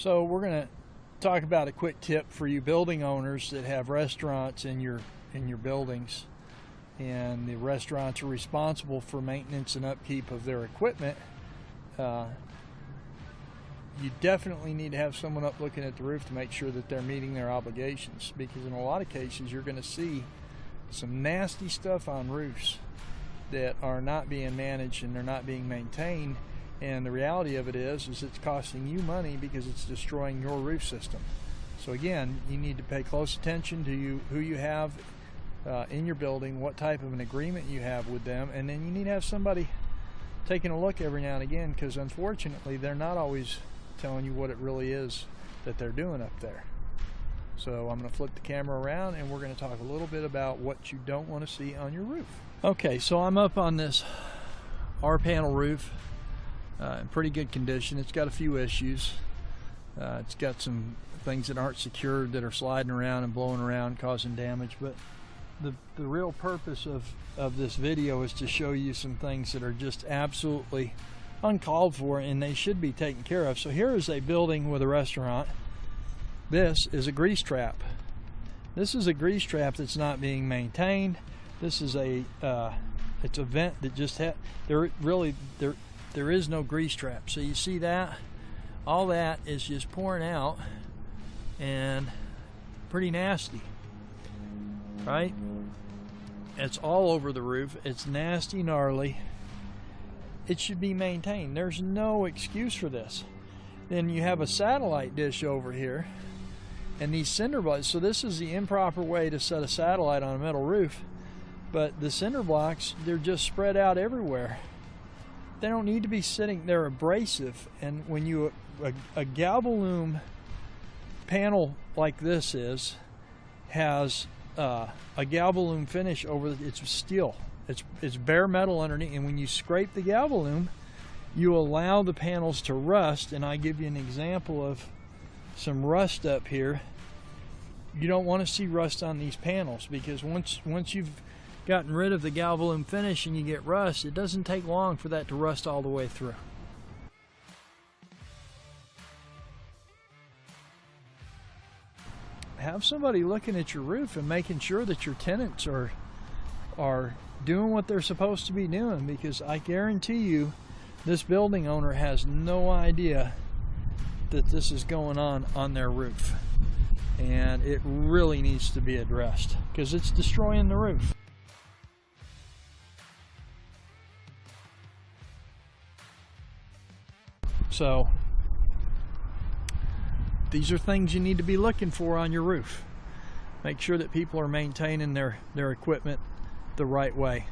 So we're going to talk about a quick tip for you building owners that have restaurants in your buildings, and the restaurants are responsible for maintenance and upkeep of their equipment. You definitely need to have someone up looking at the roof to make sure that they're meeting their obligations, because in a lot of cases you're going to see some nasty stuff on roofs that are not being managed and they're not being maintained. And the reality of it is it's costing you money because it's destroying your roof system. So again, you need to pay close attention to who you have in your building, what type of an agreement you have with them, and then you need to have somebody taking a look every now and again, because unfortunately they're not always telling you what it really is that they're doing up there. So I'm going to flip the camera around and we're going to talk a little bit about what you don't want to see on your roof. Okay, so I'm up on this R-panel roof. In pretty good condition. It's got a few issues. It's got some things that aren't secured that are sliding around and blowing around, causing damage. But the real purpose of this video is to show you some things that are just absolutely uncalled for, and they should be taken care of. So here is a building with a restaurant. This is a grease trap. This is a grease trap that's not being maintained. This is it's a vent that just had there is no grease trap. So you see that? All that is just pouring out and pretty nasty, right? It's all over the roof. It's nasty, gnarly. It should be maintained. There's no excuse for this. Then you have a satellite dish over here and these cinder blocks. So this is the improper way to set a satellite on a metal roof, but the cinder blocks, they're just spread out everywhere. They don't need to be sitting, they're abrasive. And when you, a Galvalume panel like this has a Galvalume finish over it's steel. It's bare metal underneath, and when you scrape the Galvalume, you allow the panels to rust. And I give you an example of some rust up here. You don't want to see rust on these panels, because once you've gotten rid of the Galvalume finish and you get rust, it doesn't take long for that to rust all the way through. Have somebody looking at your roof and making sure that your tenants are doing what they're supposed to be doing, because I guarantee you this building owner has no idea that this is going on their roof, and it really needs to be addressed because it's destroying the roof. So these are things you need to be looking for on your roof. Make sure that people are maintaining their equipment the right way.